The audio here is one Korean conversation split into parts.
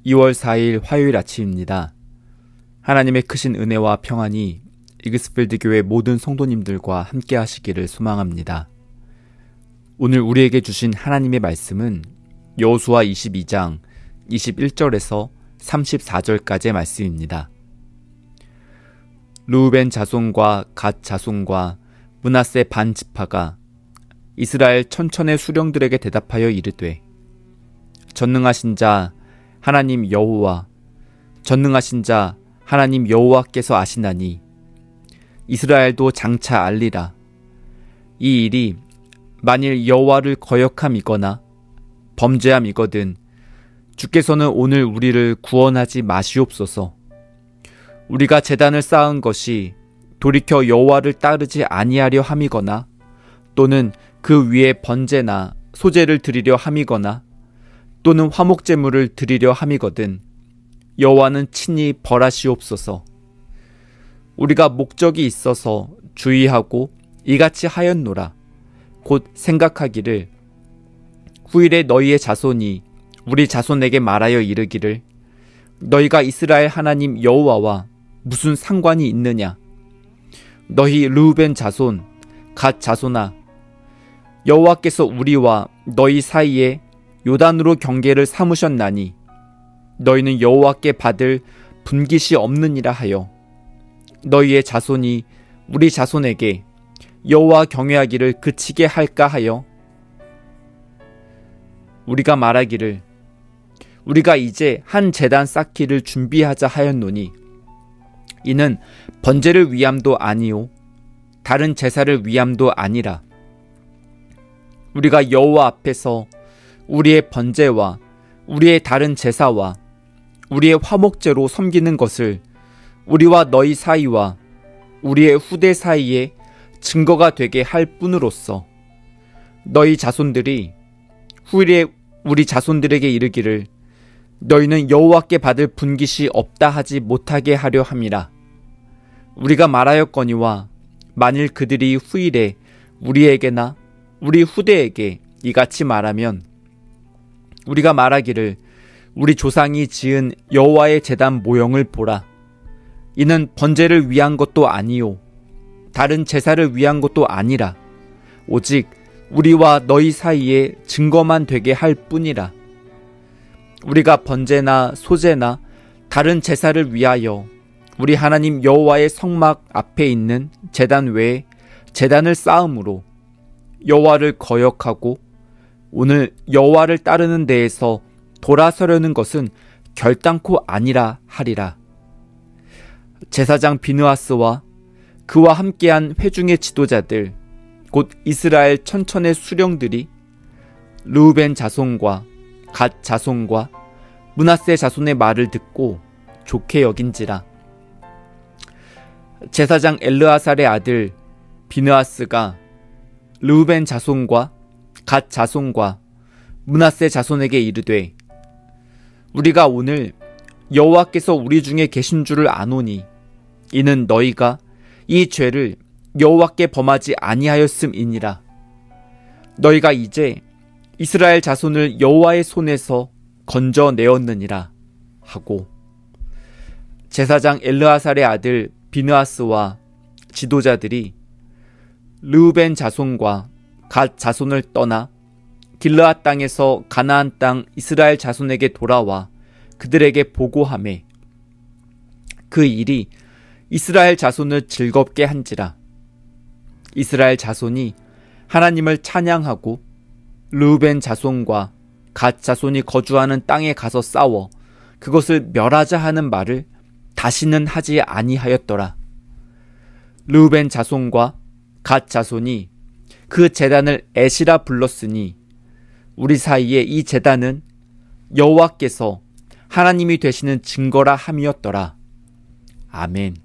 2월 4일 화요일 아침입니다. 하나님의 크신 은혜와 평안이 이그스필드 교회 모든 성도님들과 함께 하시기를 소망합니다. 오늘 우리에게 주신 하나님의 말씀은 여호수아 22장 21절에서 34절까지의 말씀입니다. 르우벤 자손과 갓 자손과 므낫세 반 지파가 이스라엘 천천의 수령들에게 대답하여 이르되, 전능하신 자 하나님 여호와, 전능하신 자 하나님 여호와께서 아시나니 이스라엘도 장차 알리라. 이 일이 만일 여호와를 거역함이거나 범죄함이거든 주께서는 오늘 우리를 구원하지 마시옵소서. 우리가 제단을 쌓은 것이 돌이켜 여호와를 따르지 아니하려 함이거나 또는 그 위에 번제나 소제를 드리려 함이거나 또는 화목제물을 드리려 함이거든 여호와는 친히 벌하시옵소서. 우리가 목적이 있어서 주의하고 이같이 하였노라. 곧 생각하기를, 후일에 너희의 자손이 우리 자손에게 말하여 이르기를, 너희가 이스라엘 하나님 여호와와 무슨 상관이 있느냐? 너희 르우벤 자손, 갓 자손아, 여호와께서 우리와 너희 사이에 요단으로 경계를 삼으셨나니 너희는 여호와께 받을 분깃이 없느니라 하여 너희의 자손이 우리 자손에게 여호와 경외하기를 그치게 할까 하여 우리가 말하기를, 우리가 이제 한 제단 쌓기를 준비하자 하였노니 이는 번제를 위함도 아니요 다른 제사를 위함도 아니라 우리가 여호와 앞에서 우리의 번제와 우리의 다른 제사와 우리의 화목제로 섬기는 것을 우리와 너희 사이와 우리의 후대 사이에 증거가 되게 할 뿐으로써 너희 자손들이 후일에 우리 자손들에게 이르기를, 너희는 여호와께 받을 분깃이 없다 하지 못하게 하려 함이라. 우리가 말하였거니와 만일 그들이 후일에 우리에게나 우리 후대에게 이같이 말하면 우리가 말하기를, 우리 조상이 지은 여호와의 제단 모형을 보라. 이는 번제를 위한 것도 아니요 다른 제사를 위한 것도 아니라 오직 우리와 너희 사이에 증거만 되게 할 뿐이라. 우리가 번제나 소제나 다른 제사를 위하여 우리 하나님 여호와의 성막 앞에 있는 제단 외에 제단을 쌓음으로 여호와를 거역하고 오늘 여호와를 따르는 데에서 돌아서려는 것은 결단코 아니라 하리라. 제사장 비느하스와 그와 함께한 회중의 지도자들 곧 이스라엘 천천의 수령들이 르우벤 자손과 갓 자손과 므낫세 자손의 말을 듣고 좋게 여긴지라. 제사장 엘르아살의 아들 비느하스가 르우벤 자손과 갓 자손과 므낫세 자손에게 이르되, 우리가 오늘 여호와께서 우리 중에 계신 줄을 아노니 이는 너희가 이 죄를 여호와께 범하지 아니하였음이니라. 너희가 이제 이스라엘 자손을 여호와의 손에서 건져내었느니라 하고, 제사장 엘르아살의 아들 비느하스와 지도자들이 르우벤 자손과 갓 자손을 떠나 길르앗 땅에서 가나안 땅 이스라엘 자손에게 돌아와 그들에게 보고하매 그 일이 이스라엘 자손을 즐겁게 한지라. 이스라엘 자손이 하나님을 찬양하고 르우벤 자손과 갓 자손이 거주하는 땅에 가서 싸워 그것을 멸하자 하는 말을 다시는 하지 아니하였더라. 르우벤 자손과 갓 자손이 그 제단을 에시라 불렀으니 우리 사이에 이 제단은 여호와께서 하나님이 되시는 증거라 함이었더라. 아멘.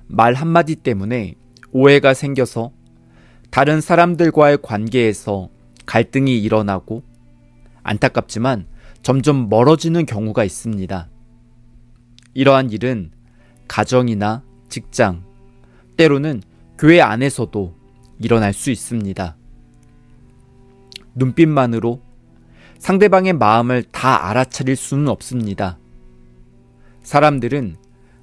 말 한마디 때문에 오해가 생겨서 다른 사람들과의 관계에서 갈등이 일어나고 안타깝지만 점점 멀어지는 경우가 있습니다. 이러한 일은 가정이나 직장, 때로는 교회 안에서도 일어날 수 있습니다. 눈빛만으로 상대방의 마음을 다 알아차릴 수는 없습니다. 사람들은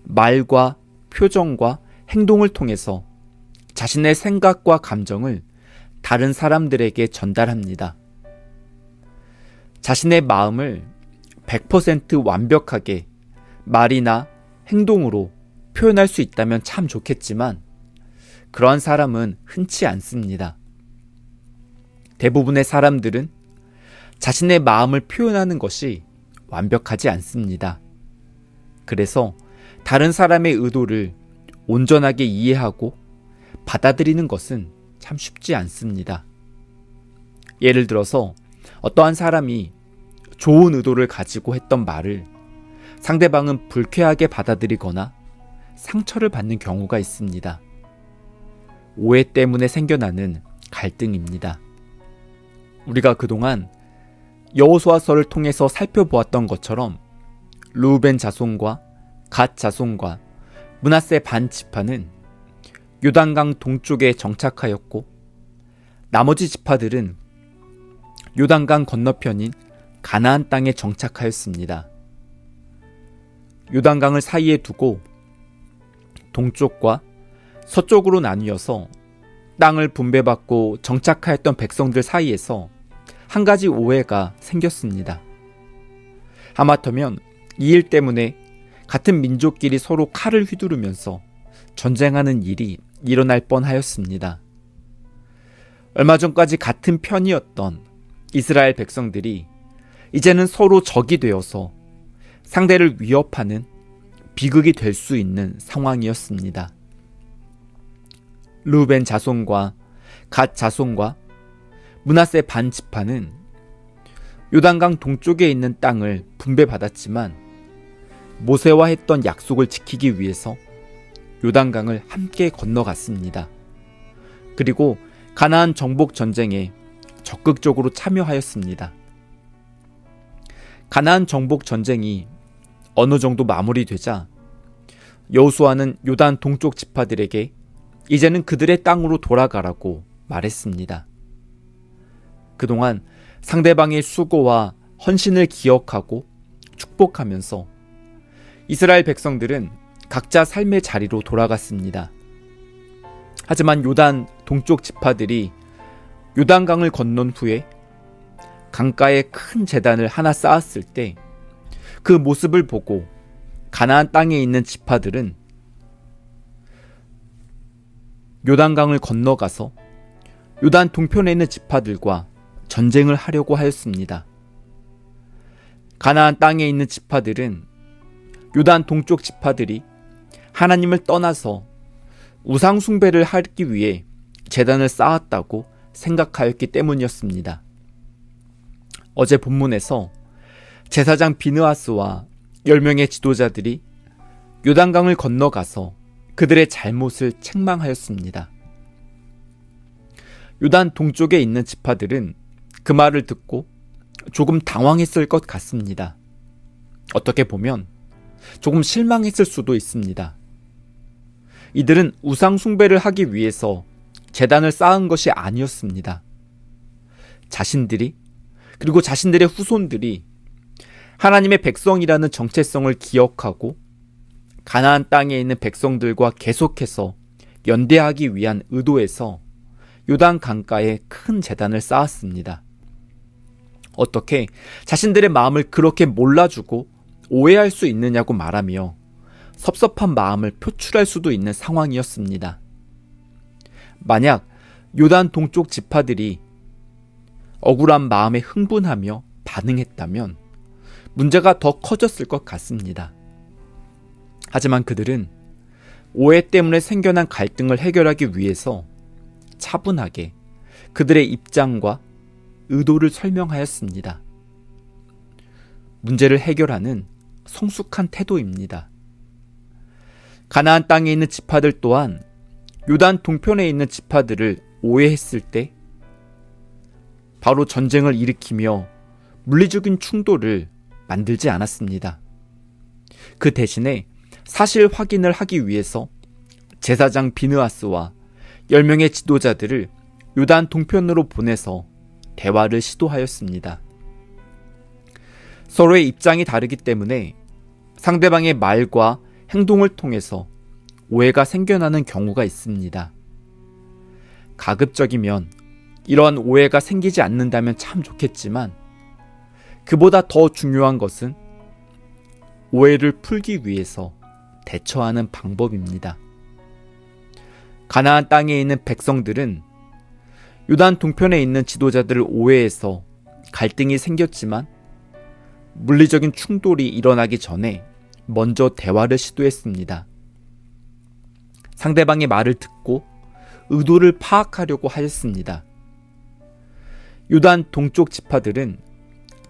말과 표정과 행동을 통해서 자신의 생각과 감정을 다른 사람들에게 전달합니다. 자신의 마음을 100% 완벽하게 말이나 행동으로 표현할 수 있다면 참 좋겠지만 그러한 사람은 흔치 않습니다. 대부분의 사람들은 자신의 마음을 표현하는 것이 완벽하지 않습니다. 그래서 다른 사람의 의도를 온전하게 이해하고 받아들이는 것은 참 쉽지 않습니다. 예를 들어서 어떠한 사람이 좋은 의도를 가지고 했던 말을 상대방은 불쾌하게 받아들이거나 상처를 받는 경우가 있습니다. 오해 때문에 생겨나는 갈등입니다. 우리가 그동안 여호수아서를 통해서 살펴보았던 것처럼 르우벤 자손과 갓 자손과 므낫세 반 지파는 요단강 동쪽에 정착하였고 나머지 지파들은 요단강 건너편인 가나안 땅에 정착하였습니다. 요단강을 사이에 두고 동쪽과 서쪽으로 나뉘어서 땅을 분배받고 정착하였던 백성들 사이에서 한 가지 오해가 생겼습니다. 하마터면 이 일 때문에 같은 민족끼리 서로 칼을 휘두르면서 전쟁하는 일이 일어날 뻔하였습니다. 얼마 전까지 같은 편이었던 이스라엘 백성들이 이제는 서로 적이 되어서 상대를 위협하는 비극이 될 수 있는 상황이었습니다. 르우벤 자손과 갓 자손과 므낫세 반 지파는 요단강 동쪽에 있는 땅을 분배받았지만 모세와 했던 약속을 지키기 위해서 요단강을 함께 건너갔습니다. 그리고 가나안 정복 전쟁에 적극적으로 참여하였습니다. 가나안 정복 전쟁이 어느 정도 마무리되자 여호수아는 요단 동쪽 지파들에게 이제는 그들의 땅으로 돌아가라고 말했습니다. 그동안 상대방의 수고와 헌신을 기억하고 축복하면서 이스라엘 백성들은 각자 삶의 자리로 돌아갔습니다. 하지만 요단 동쪽 지파들이 요단강을 건넌 후에 강가에 큰 제단을 하나 쌓았을 때 그 모습을 보고 가나안 땅에 있는 지파들은 요단강을 건너가서 요단 동편에 있는 지파들과 전쟁을 하려고 하였습니다. 가나안 땅에 있는 지파들은 요단 동쪽 지파들이 하나님을 떠나서 우상 숭배를 하기 위해 제단을 쌓았다고 생각하였기 때문이었습니다. 어제 본문에서 제사장 비느하스와 10명의 지도자들이 요단강을 건너가서 그들의 잘못을 책망하였습니다. 요단 동쪽에 있는 지파들은 그 말을 듣고 조금 당황했을 것 같습니다. 어떻게 보면 조금 실망했을 수도 있습니다. 이들은 우상 숭배를 하기 위해서 제단을 쌓은 것이 아니었습니다. 자신들이 그리고 자신들의 후손들이 하나님의 백성이라는 정체성을 기억하고 가나안 땅에 있는 백성들과 계속해서 연대하기 위한 의도에서 요단 강가에 큰 제단을 쌓았습니다. 어떻게 자신들의 마음을 그렇게 몰라주고 오해할 수 있느냐고 말하며 섭섭한 마음을 표출할 수도 있는 상황이었습니다. 만약 요단 동쪽 지파들이 억울한 마음에 흥분하며 반응했다면 문제가 더 커졌을 것 같습니다. 하지만 그들은 오해 때문에 생겨난 갈등을 해결하기 위해서 차분하게 그들의 입장과 의도를 설명하였습니다. 문제를 해결하는 성숙한 태도입니다. 가나안 땅에 있는 지파들 또한 요단 동편에 있는 지파들을 오해했을 때 바로 전쟁을 일으키며 물리적인 충돌을 만들지 않았습니다. 그 대신에 사실 확인을 하기 위해서 제사장 비느하스와 10명의 지도자들을 요단 동편으로 보내서 대화를 시도하였습니다. 서로의 입장이 다르기 때문에 상대방의 말과 행동을 통해서 오해가 생겨나는 경우가 있습니다. 가급적이면 이러한 오해가 생기지 않는다면 참 좋겠지만 그보다 더 중요한 것은 오해를 풀기 위해서 대처하는 방법입니다. 가나안 땅에 있는 백성들은 요단 동편에 있는 지도자들을 오해해서 갈등이 생겼지만 물리적인 충돌이 일어나기 전에 먼저 대화를 시도했습니다. 상대방의 말을 듣고 의도를 파악하려고 하였습니다. 요단 동쪽 지파들은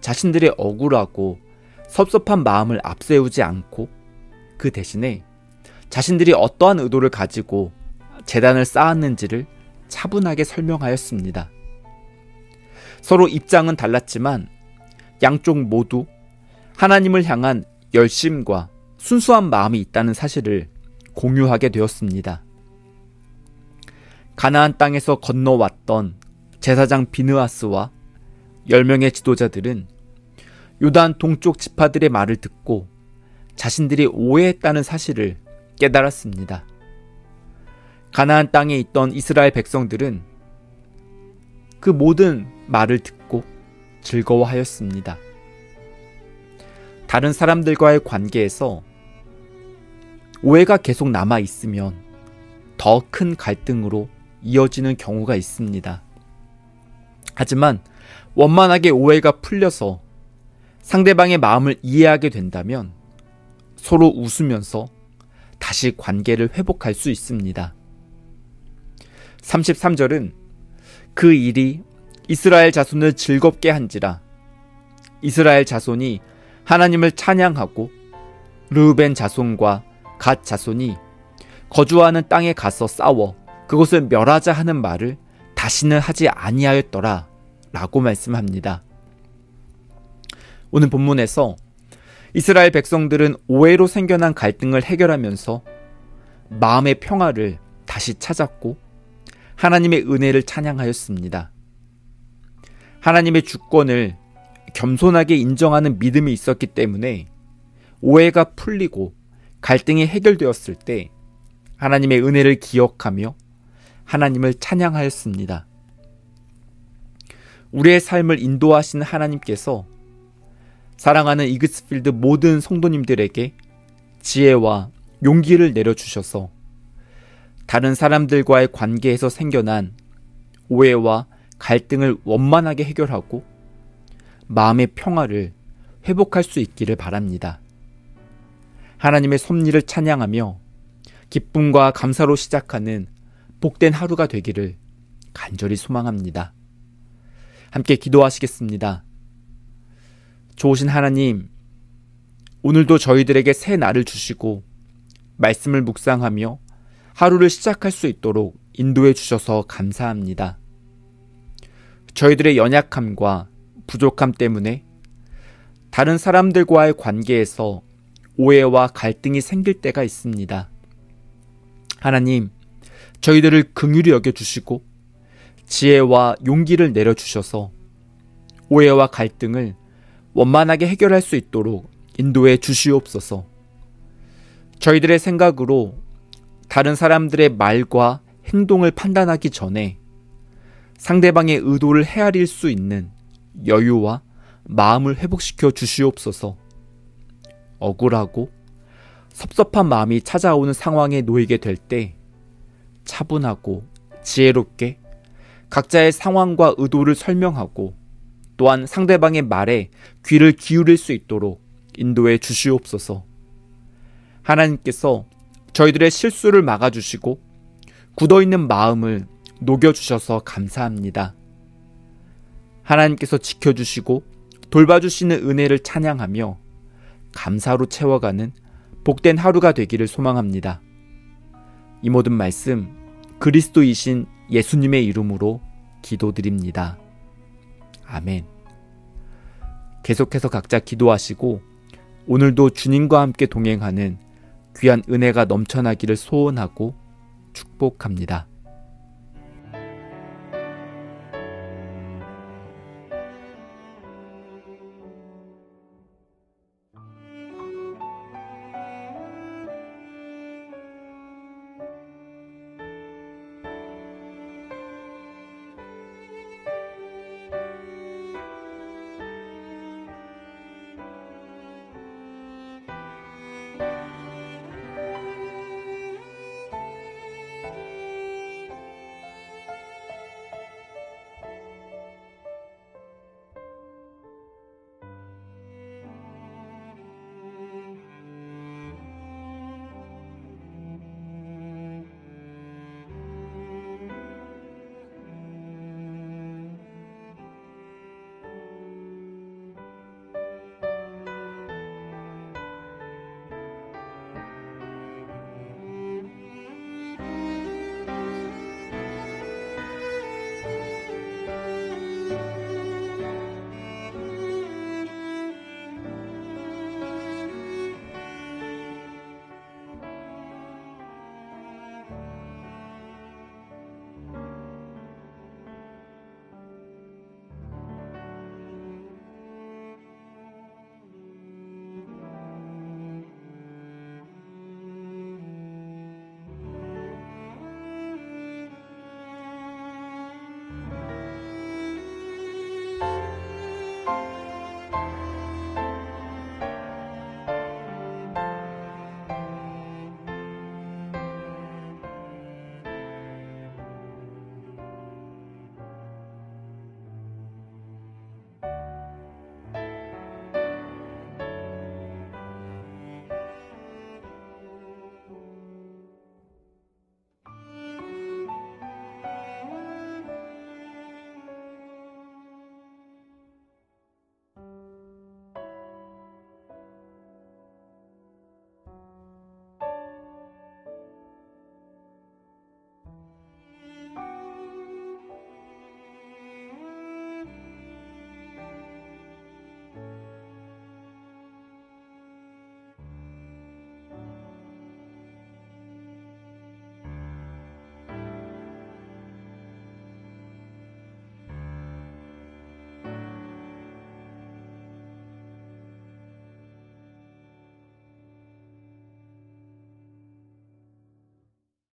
자신들의 억울하고 섭섭한 마음을 앞세우지 않고 그 대신에 자신들이 어떠한 의도를 가지고 제단을 쌓았는지를 차분하게 설명하였습니다. 서로 입장은 달랐지만 양쪽 모두 하나님을 향한 열심과 순수한 마음이 있다는 사실을 공유하게 되었습니다. 가나안 땅에서 건너왔던 제사장 비느하스와 10명의 지도자들은 요단 동쪽 지파들의 말을 듣고 자신들이 오해했다는 사실을 깨달았습니다. 가나안 땅에 있던 이스라엘 백성들은 그 모든 말을 듣고 즐거워하였습니다. 다른 사람들과의 관계에서 오해가 계속 남아 있으면 더 큰 갈등으로 이어지는 경우가 있습니다. 하지만 원만하게 오해가 풀려서 상대방의 마음을 이해하게 된다면 서로 웃으면서 다시 관계를 회복할 수 있습니다. 33절은 그 일이 이스라엘 자손을 즐겁게 한지라 이스라엘 자손이 하나님을 찬양하고 르우벤 자손과 갓 자손이 거주하는 땅에 가서 싸워 그곳을 멸하자 하는 말을 다시는 하지 아니하였더라 라고 말씀합니다. 오늘 본문에서 이스라엘 백성들은 오해로 생겨난 갈등을 해결하면서 마음의 평화를 다시 찾았고 하나님의 은혜를 찬양하였습니다. 하나님의 주권을 겸손하게 인정하는 믿음이 있었기 때문에 오해가 풀리고 갈등이 해결되었을 때 하나님의 은혜를 기억하며 하나님을 찬양하였습니다. 우리의 삶을 인도하시는 하나님께서 사랑하는 이그스필드 모든 성도님들에게 지혜와 용기를 내려주셔서 다른 사람들과의 관계에서 생겨난 오해와 갈등을 원만하게 해결하고 마음의 평화를 회복할 수 있기를 바랍니다. 하나님의 섭리를 찬양하며 기쁨과 감사로 시작하는 복된 하루가 되기를 간절히 소망합니다. 함께 기도하시겠습니다. 좋으신 하나님, 오늘도 저희들에게 새 날을 주시고 말씀을 묵상하며 하루를 시작할 수 있도록 인도해 주셔서 감사합니다. 저희들의 연약함과 부족함 때문에 다른 사람들과의 관계에서 오해와 갈등이 생길 때가 있습니다. 하나님, 저희들을 긍휼히 여겨주시고 지혜와 용기를 내려주셔서 오해와 갈등을 원만하게 해결할 수 있도록 인도해 주시옵소서. 저희들의 생각으로 다른 사람들의 말과 행동을 판단하기 전에 상대방의 의도를 헤아릴 수 있는 여유와 마음을 회복시켜 주시옵소서. 억울하고 섭섭한 마음이 찾아오는 상황에 놓이게 될 때 차분하고 지혜롭게 각자의 상황과 의도를 설명하고 또한 상대방의 말에 귀를 기울일 수 있도록 인도해 주시옵소서. 하나님께서 저희들의 실수를 막아주시고 굳어있는 마음을 녹여주셔서 감사합니다. 하나님께서 지켜주시고 돌봐주시는 은혜를 찬양하며 감사로 채워가는 복된 하루가 되기를 소망합니다. 이 모든 말씀 그리스도이신 예수님의 이름으로 기도드립니다. 아멘. 계속해서 각자 기도하시고 오늘도 주님과 함께 동행하는 귀한 은혜가 넘쳐나기를 소원하고 축복합니다.